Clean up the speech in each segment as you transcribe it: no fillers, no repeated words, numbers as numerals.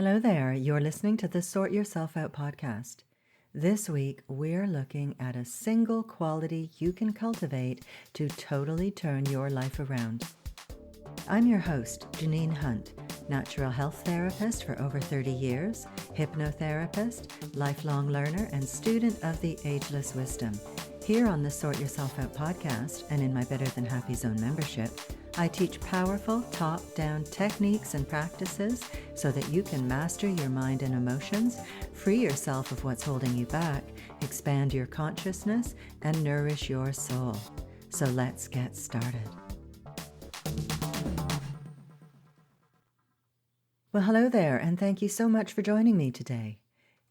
Hello there. You're listening to the Sort Yourself Out podcast. This week, we're looking at a single quality you can cultivate to totally turn your life around. I'm your host, Janine Hunt, natural health therapist for over 30 years, hypnotherapist, lifelong learner, and student of the Ageless Wisdom. Here on the Sort Yourself Out podcast and in my Better Than Happy Zone membership, I teach powerful top-down techniques and practices so that you can master your mind and emotions, free yourself of what's holding you back, expand your consciousness, and nourish your soul. So let's get started. Well, hello there, and thank you so much for joining me today.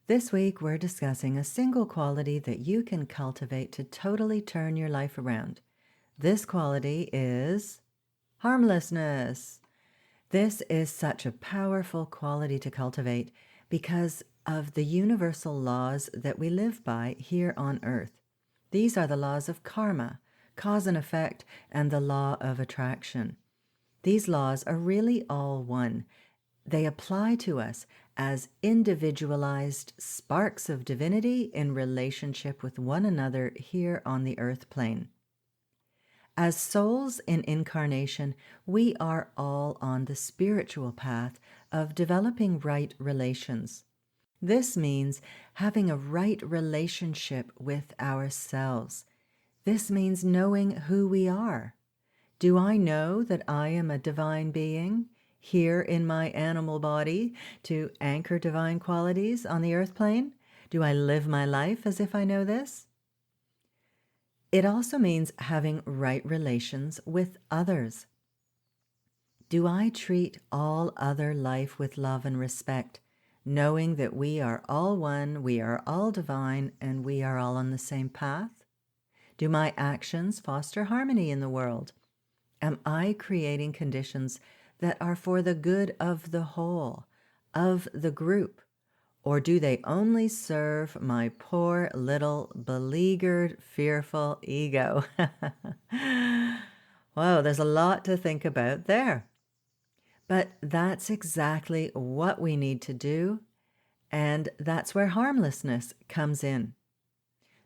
This week, we're discussing a single quality that you can cultivate to totally turn your life around. This quality is harmlessness. This is such a powerful quality to cultivate because of the universal laws that we live by here on Earth. These are the laws of karma, cause and effect, and the law of attraction. These laws are really all one. They apply to us as individualized sparks of divinity in relationship with one another here on the earth plane. As souls in incarnation, we are all on the spiritual path of developing right relations. This means having a right relationship with ourselves. This means knowing who we are. Do I know that I am a divine being here in my animal body to anchor divine qualities on the earth plane? Do I live my life as if I know this? It also means having right relations with others. Do I treat all other life with love and respect, knowing that we are all one, we are all divine, and we are all on the same path? Do my actions foster harmony in the world? Am I creating conditions that are for the good of the whole, of the group? Or do they only serve my poor little beleaguered, fearful ego? Whoa, there's a lot to think about there. But that's exactly what we need to do, and that's where harmlessness comes in.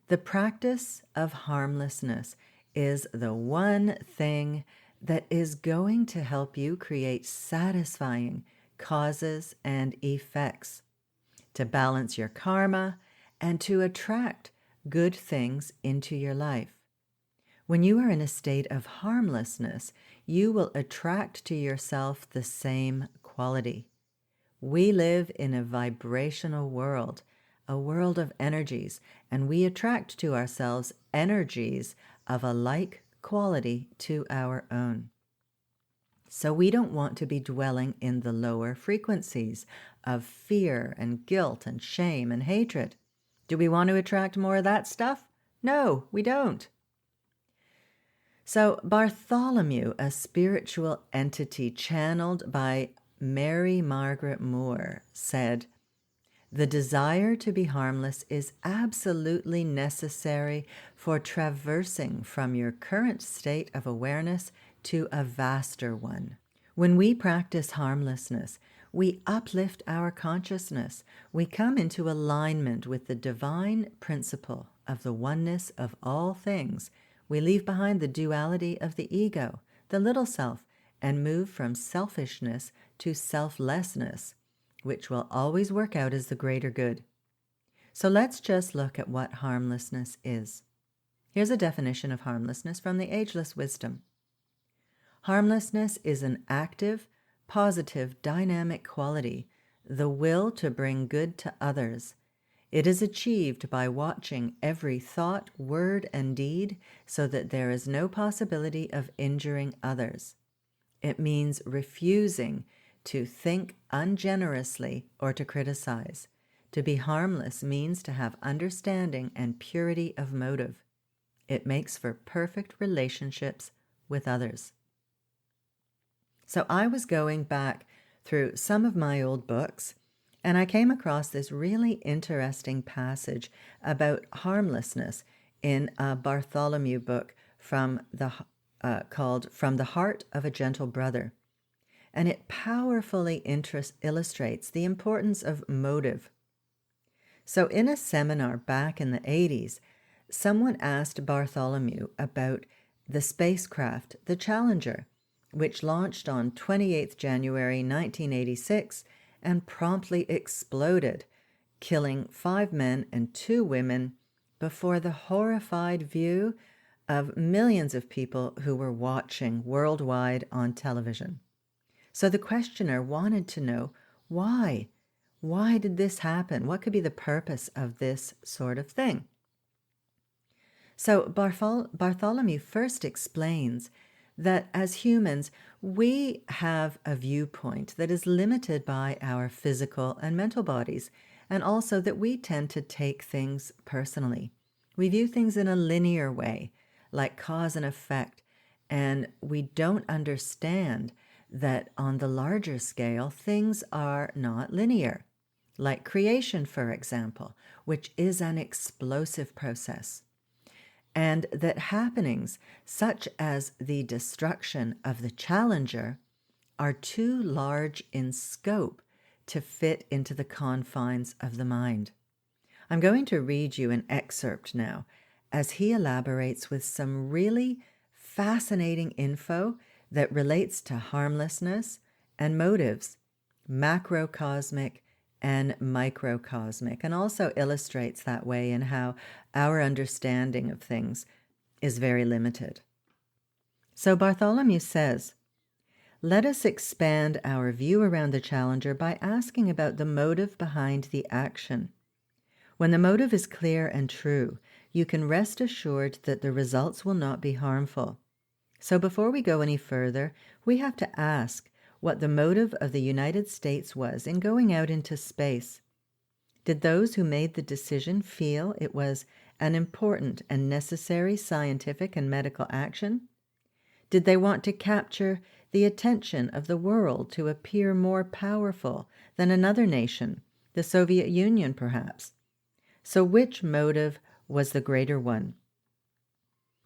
The practice of harmlessness is the one thing that is going to help you create satisfying causes and effects, to balance your karma, and to attract good things into your life. When you are in a state of harmlessness, you will attract to yourself the same quality. We live in a vibrational world, a world of energies, and we attract to ourselves energies of a like quality to our own. So we don't want to be dwelling in the lower frequencies of fear and guilt and shame and hatred. Do we want to attract more of that stuff? No, we don't. So Bartholomew, a spiritual entity channeled by Mary Margaret Moore, said, "The desire to be harmless is absolutely necessary for traversing from your current state of awareness to a vaster one." When we practice harmlessness, we uplift our consciousness. We come into alignment with the divine principle of the oneness of all things. We leave behind the duality of the ego, the little self, and move from selfishness to selflessness, which will always work out as the greater good. So let's just look at what harmlessness is. Here's a definition of harmlessness from the Ageless Wisdom. Harmlessness is an active, positive, dynamic quality, the will to bring good to others. It is achieved by watching every thought, word, and deed so that there is no possibility of injuring others. It means refusing to think ungenerously or to criticize. To be harmless means to have understanding and purity of motive. It makes for perfect relationships with others. So I was going back through some of my old books, and I came across this really interesting passage about harmlessness in a Bartholomew book called From the Heart of a Gentle Brother. and it powerfully illustrates the importance of motive. So in a seminar back in the 80s, someone asked Bartholomew about the spacecraft, the Challenger, which launched on 28th January 1986 and promptly exploded, killing 5 men and 2 women before the horrified view of millions of people who were watching worldwide on television. So the questioner wanted to know why. Why did this happen? What could be the purpose of this sort of thing? So Bartholomew first explains that as humans, we have a viewpoint that is limited by our physical and mental bodies, and also that we tend to take things personally. We view things in a linear way, like cause and effect, and we don't understand that on the larger scale, things are not linear, like creation, for example, which is an explosive process. And that happenings such as the destruction of the Challenger are too large in scope to fit into the confines of the mind. I'm going to read you an excerpt now as he elaborates with some really fascinating info that relates to harmlessness and motives, macrocosmic and microcosmic, and also illustrates that way in how our understanding of things is very limited. So Bartholomew says, let us expand our view around the Challenger by asking about the motive behind the action. When the motive is clear and true, you can rest assured that the results will not be harmful. So before we go any further, we have to ask what the motive of the United States was in going out into space. Did those who made the decision feel it was an important and necessary scientific and medical action? Did they want to capture the attention of the world to appear more powerful than another nation, the Soviet Union perhaps? So which motive was the greater one?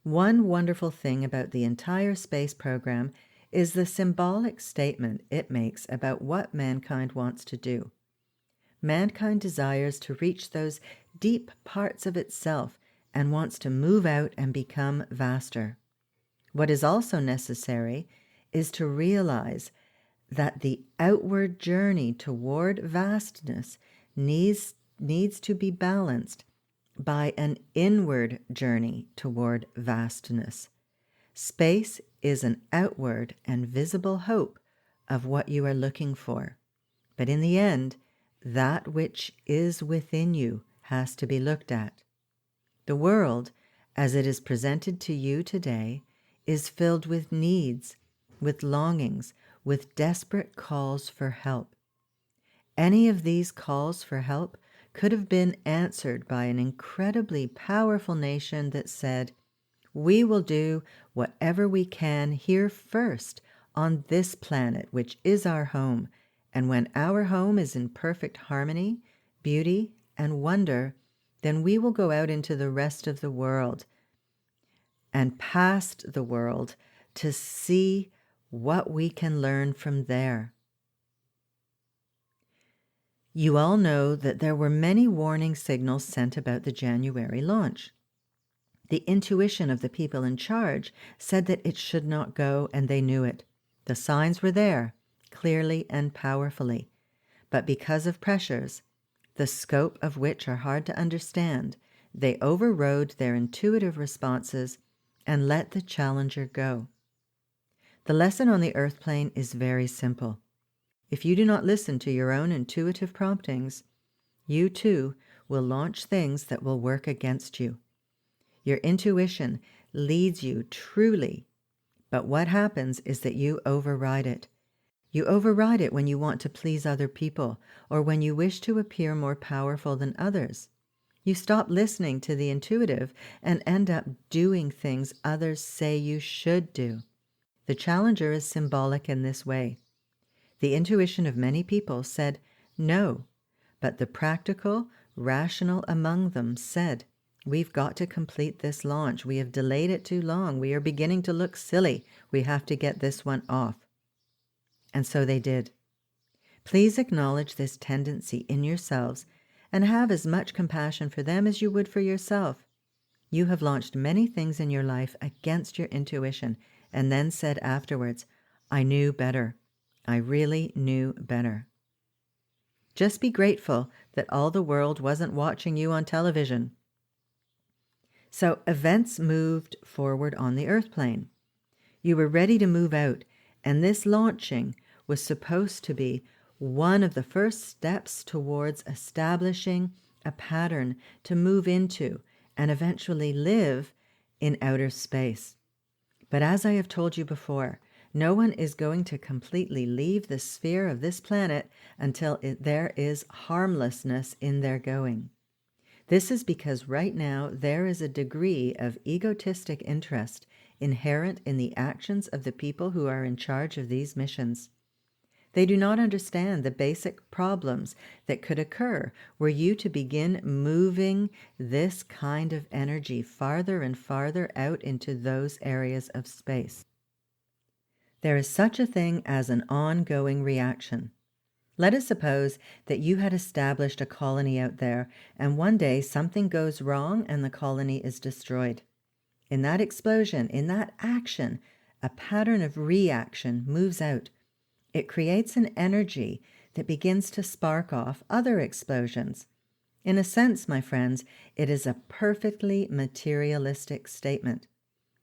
One wonderful thing about the entire space program is the symbolic statement it makes about what mankind wants to do. Mankind desires to reach those deep parts of itself and wants to move out and become vaster. What is also necessary is to realize that the outward journey toward vastness needs to be balanced by an inward journey toward vastness. Space is an outward and visible hope of what you are looking for. But in the end, that which is within you has to be looked at. The world, as it is presented to you today, is filled with needs, with longings, with desperate calls for help. Any of these calls for help could have been answered by an incredibly powerful nation that said, we will do whatever we can here first on this planet, which is our home, and when our home is in perfect harmony, beauty, and wonder, then we will go out into the rest of the world and past the world to see what we can learn from there. You all know that there were many warning signals sent about the January launch. The intuition of the people in charge said that it should not go, and they knew it. The signs were there, clearly and powerfully. But because of pressures, the scope of which are hard to understand, they overrode their intuitive responses and let the Challenger go. The lesson on the Earth plane is very simple. If you do not listen to your own intuitive promptings, you too will launch things that will work against you. Your intuition leads you truly, but what happens is that you override it. You override it when you want to please other people or when you wish to appear more powerful than others. You stop listening to the intuitive and end up doing things others say you should do. The Challenger is symbolic in this way. The intuition of many people said no, but the practical, rational among them said, we've got to complete this launch. We have delayed it too long. We are beginning to look silly. We have to get this one off. And so they did. Please acknowledge this tendency in yourselves and have as much compassion for them as you would for yourself. You have launched many things in your life against your intuition and then said afterwards, I knew better. I really knew better. Just be grateful that all the world wasn't watching you on television. So events moved forward on the earth plane. You were ready to move out, and this launching was supposed to be one of the first steps towards establishing a pattern to move into and eventually live in outer space. But as I have told you before, no one is going to completely leave the sphere of this planet until there is harmlessness in their going. This is because right now there is a degree of egotistic interest inherent in the actions of the people who are in charge of these missions. They do not understand the basic problems that could occur were you to begin moving this kind of energy farther and farther out into those areas of space. There is such a thing as an ongoing reaction. Let us suppose that you had established a colony out there, and one day something goes wrong and the colony is destroyed. In that explosion, in that action, a pattern of reaction moves out. It creates an energy that begins to spark off other explosions. In a sense, my friends, it is a perfectly materialistic statement.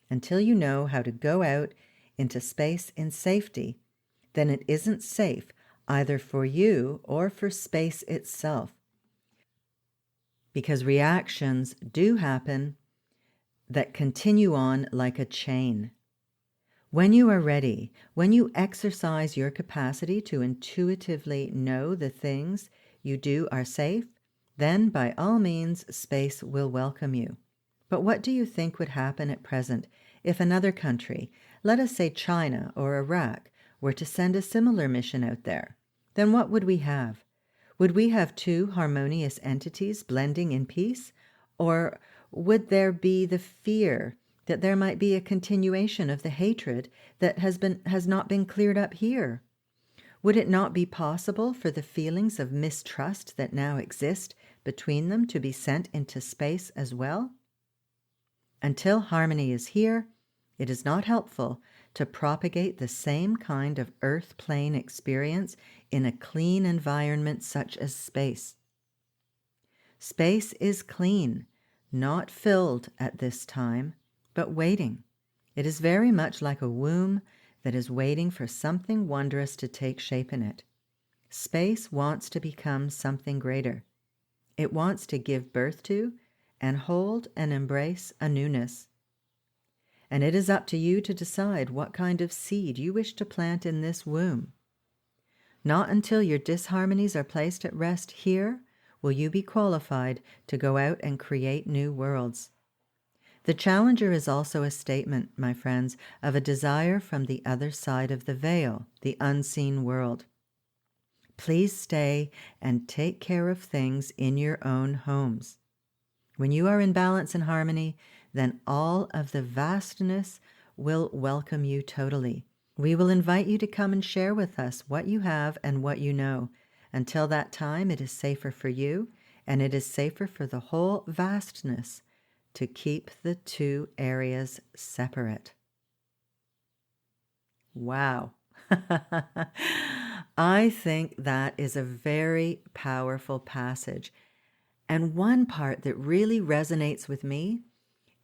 Until you know how to go out into space in safety, then it isn't safe either for you or for space itself. Because reactions do happen that continue on like a chain. When you are ready, when you exercise your capacity to intuitively know the things you do are safe, then by all means space will welcome you. But what do you think would happen at present if another country, let us say China or Iraq, were to send a similar mission out there? Then what would we have? Would we have two harmonious entities blending in peace? Or would there be the fear that there might be a continuation of the hatred that has not been cleared up here? Would it not be possible for the feelings of mistrust that now exist between them to be sent into space as well? Until harmony is here, it is not helpful to propagate the same kind of earth plane experience in a clean environment such as space. Space is clean, not filled at this time, but waiting. It is very much like a womb that is waiting for something wondrous to take shape in it. Space wants to become something greater. It wants to give birth to and hold and embrace a newness. And it is up to you to decide what kind of seed you wish to plant in this womb. Not until your disharmonies are placed at rest here will you be qualified to go out and create new worlds. The Challenger is also a statement, my friends, of a desire from the other side of the veil, the unseen world. Please stay and take care of things in your own homes. When you are in balance and harmony, then all of the vastness will welcome you totally. We will invite you to come and share with us what you have and what you know. Until that time, it is safer for you, and it is safer for the whole vastness to keep the two areas separate. Wow. I think that is a very powerful passage. And one part that really resonates with me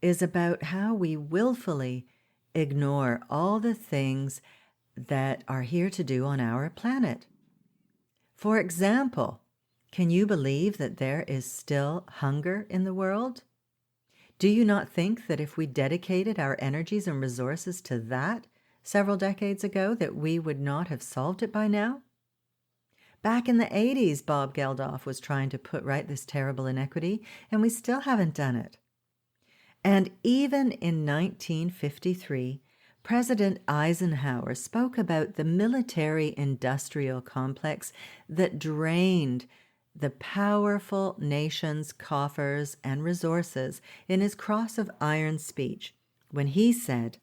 is about how we willfully ignore all the things that are here to do on our planet. For example, can you believe that there is still hunger in the world? Do you not think that if we dedicated our energies and resources to that several decades ago, that we would not have solved it by now? Back in the 80s, Bob Geldof was trying to put right this terrible inequity, and we still haven't done it. And even in 1953, President Eisenhower spoke about the military-industrial complex that drained the powerful nation's coffers and resources in his Cross of Iron speech when he said,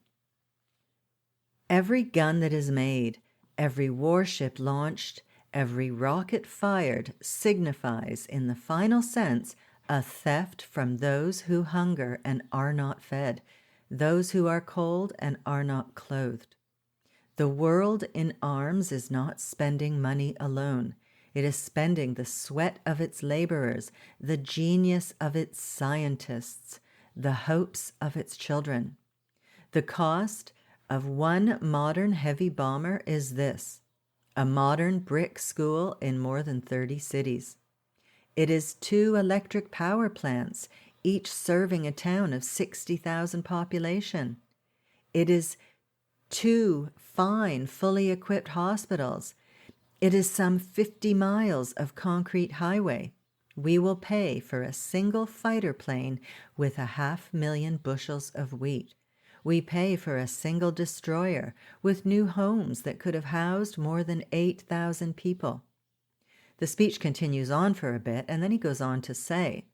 "Every gun that is made Every warship launched, every rocket fired signifies, in the final sense, a theft from those who hunger and are not fed, those who are cold and are not clothed. The world in arms is not spending money alone. It is spending the sweat of its laborers, the genius of its scientists, the hopes of its children. The cost of one modern heavy bomber is this: a modern brick school in more than 30 cities. It is 2 electric power plants, each serving a town of 60,000 population. It is 2 fine, fully equipped hospitals. It is some 50 miles of concrete highway. We will pay for a single fighter plane with 500,000 bushels of wheat. We pay for a single destroyer with new homes that could have housed more than 8,000 people. The speech continues on for a bit, and then he goes on to say,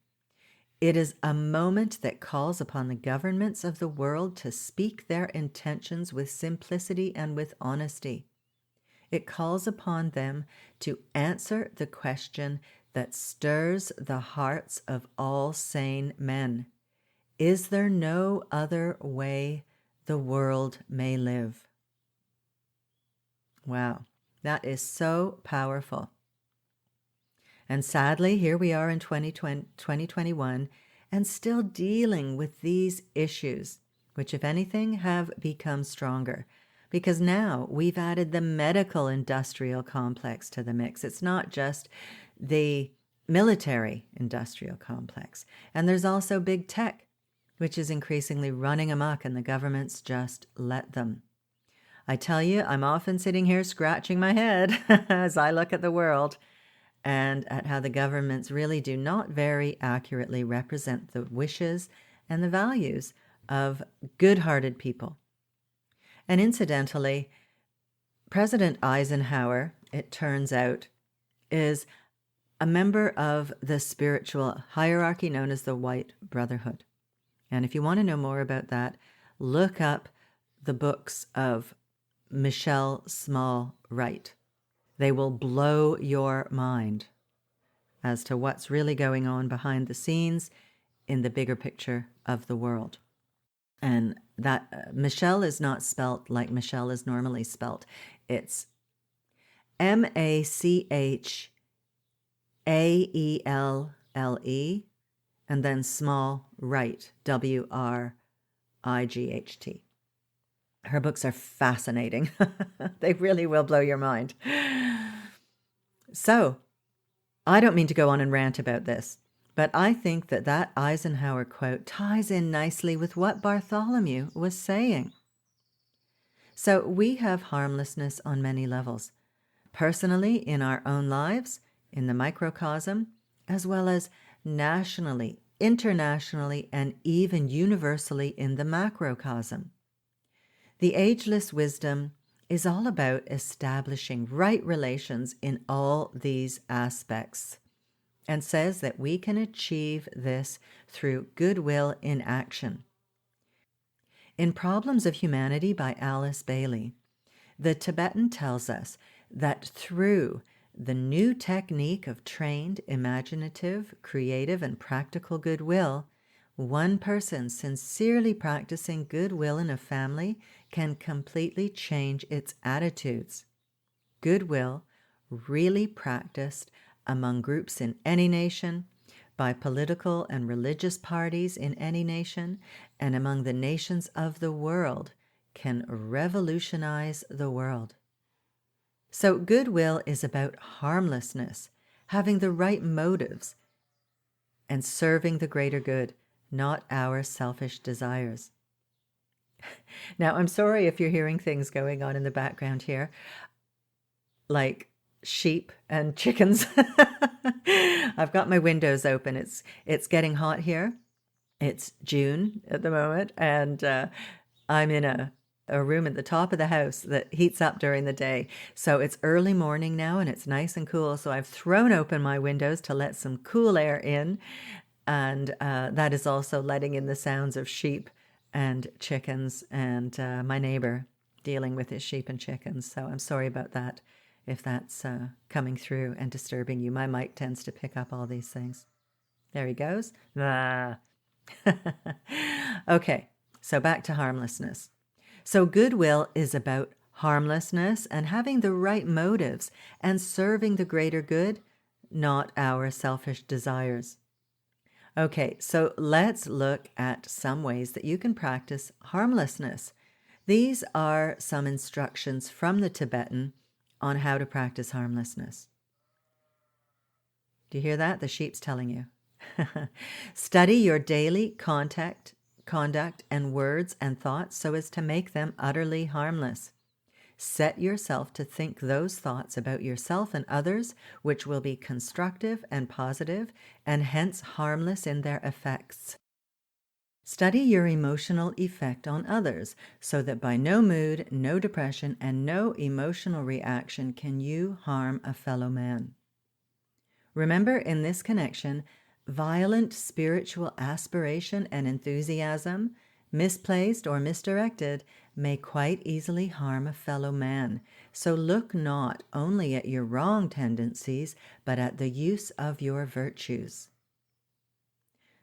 it is a moment that calls upon the governments of the world to speak their intentions with simplicity and with honesty. It calls upon them to answer the question that stirs the hearts of all sane men. Is there no other way the world may live? Wow, that is so powerful. And sadly, here we are in 2021 and still dealing with these issues, which, if anything, have become stronger. Because now we've added the medical industrial complex to the mix. It's not just the military industrial complex. And there's also big tech, which is increasingly running amok, and the governments just let them. I tell you, I'm often sitting here scratching my head as I look at the world and at how the governments really do not very accurately represent the wishes and the values of good-hearted people. And incidentally, President Eisenhower, it turns out, is a member of the spiritual hierarchy known as the White Brotherhood. And if you want to know more about that, look up the books of Michelle Small Wright. They will blow your mind as to what's really going on behind the scenes in the bigger picture of the world. And that Michelle is not spelt like Michelle is normally spelt. It's Machaellele and then Small Wright, Wright. Her books are fascinating. They really will blow your mind. So, I don't mean to go on and rant about this, but I think that Eisenhower quote ties in nicely with what Bartholomew was saying. So we have harmlessness on many levels, personally in our own lives, in the microcosm, as well as nationally, internationally, and even universally in the macrocosm. The ageless wisdom is all about establishing right relations in all these aspects, and says that we can achieve this through goodwill in action. In Problems of Humanity by Alice Bailey, the Tibetan tells us that through the new technique of trained, imaginative, creative, and practical goodwill, one person sincerely practicing goodwill in a family can completely change its attitudes. Goodwill, really practiced among groups in any nation, by political and religious parties in any nation, and among the nations of the world, can revolutionize the world. So goodwill is about harmlessness, having the right motives, and serving the greater good, not our selfish desires. Now, I'm sorry if you're hearing things going on in the background here, like sheep and chickens. I've got my windows open. It's getting hot here. It's June at the moment, and I'm in a room at the top of the house that heats up during the day. So it's early morning now, and it's nice and cool. So I've thrown open my windows to let some cool air in, and that is also letting in the sounds of sheep and chickens and my neighbor dealing with his sheep and chickens. So I'm sorry about that if that's coming through and disturbing you. My mic tends to pick up all these things. There he goes. Ah. Okay, so back to harmlessness. So goodwill is about harmlessness and having the right motives and serving the greater good, not our selfish desires. Okay, so let's look at some ways that you can practice harmlessness. These are some instructions from the Tibetan on how to practice harmlessness. Do you hear that? The sheep's telling you. Study your daily conduct, and words and thoughts so as to make them utterly harmless. Set yourself to think those thoughts about yourself and others which will be constructive and positive, and hence harmless in their effects. Study your emotional effect on others so that by no mood, no depression, and no emotional reaction can you harm a fellow man. Remember, in this connection, violent spiritual aspiration and enthusiasm, misplaced or misdirected, may quite easily harm a fellow man. So look not only at your wrong tendencies, but at the use of your virtues.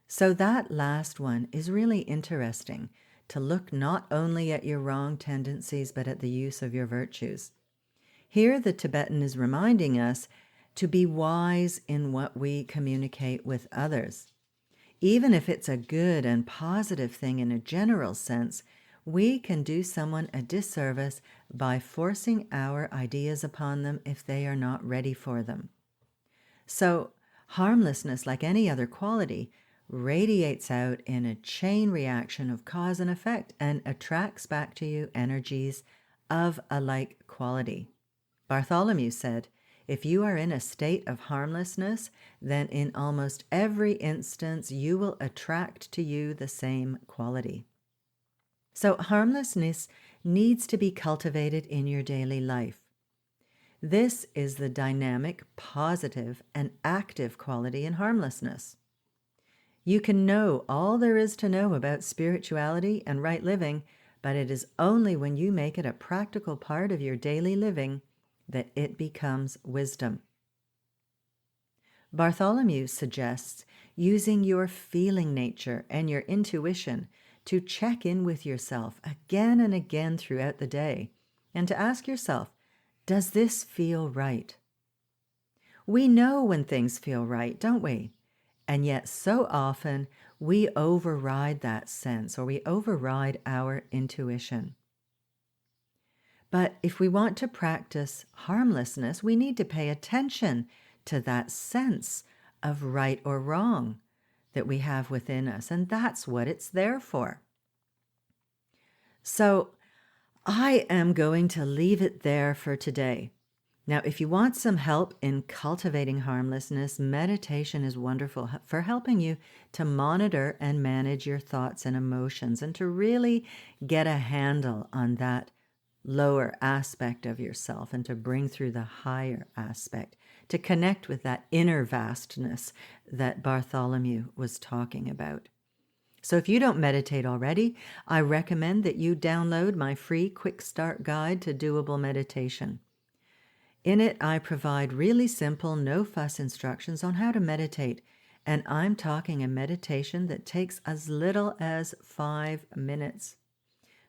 So that last one is really interesting, to look not only at your wrong tendencies, but at the use of your virtues. Here the Tibetan is reminding us to be wise in what we communicate with others. Even if it's a good and positive thing in a general sense, we can do someone a disservice by forcing our ideas upon them if they are not ready for them. So, harmlessness, like any other quality, radiates out in a chain reaction of cause and effect and attracts back to you energies of a like quality. Bartholomew said, if you are in a state of harmlessness, then in almost every instance you will attract to you the same quality. So harmlessness needs to be cultivated in your daily life. This is the dynamic, positive, and active quality in harmlessness. You can know all there is to know about spirituality and right living, but it is only when you make it a practical part of your daily living that it becomes wisdom. Bartholomew suggests using your feeling nature and your intuition to check in with yourself again and again throughout the day, and to ask yourself, does this feel right? We know when things feel right, don't we? And yet so often we override that sense, or we override our intuition. But if we want to practice harmlessness, we need to pay attention to that sense of right or wrong that we have within us, and that's what it's there for. So I am going to leave it there for today. Now, if you want some help in cultivating harmlessness, meditation is wonderful for helping you to monitor and manage your thoughts and emotions, and to really get a handle on that lower aspect of yourself and to bring through the higher aspect, to connect with that inner vastness that Bartholomew was talking about. So if you don't meditate already, I recommend that you download my free quick start guide to doable meditation. In it, I provide really simple, no-fuss instructions on how to meditate, and I'm talking a meditation that takes as little as 5 minutes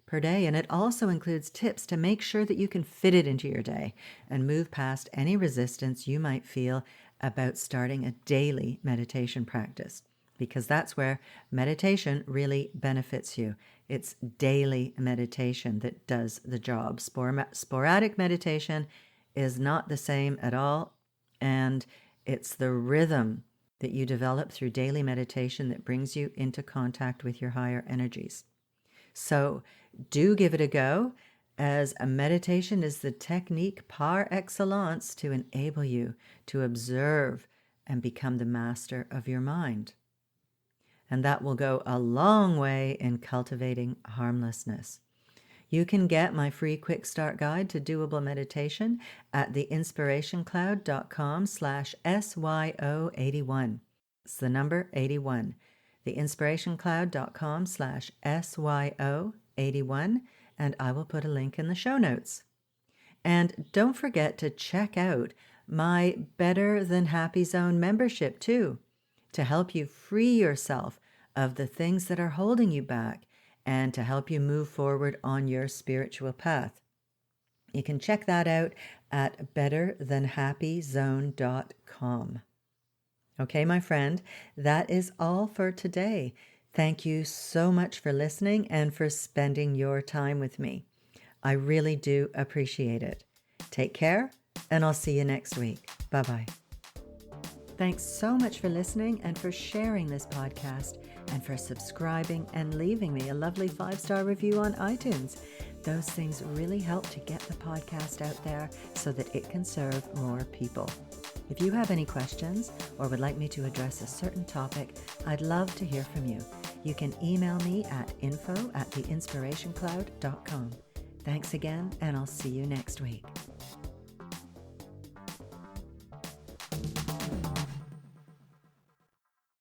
per day, and it also includes tips to make sure that you can fit it into your day and move past any resistance you might feel about starting a daily meditation practice, because that's where meditation really benefits you. It's daily meditation that does the job. Sporadic meditation is not the same at all, and it's the rhythm that you develop through daily meditation that brings you into contact with your higher energies. So do give it a go, as a meditation is the technique par excellence to enable you to observe and become the master of your mind. And that will go a long way in cultivating harmlessness. You can get my free quick start guide to doable meditation at theinspirationcloud.com/SYO81. It's the number 81. theinspirationcloud.com/SYO81. and I will put a link in the show notes. And don't forget to check out my Better Than Happy Zone membership too, to help you free yourself of the things that are holding you back and to help you move forward on your spiritual path. You can check that out at betterthanhappyzone.com. Okay, my friend, that is all for today. Thank you so much for listening and for spending your time with me. I really do appreciate it. Take care, and I'll see you next week. Bye-bye. Thanks so much for listening and for sharing this podcast and for subscribing and leaving me a lovely 5-star review on iTunes. Those things really help to get the podcast out there so that it can serve more people. If you have any questions or would like me to address a certain topic, I'd love to hear from you. You can email me at info@theinspirationcloud.com. Thanks again, and I'll see you next week.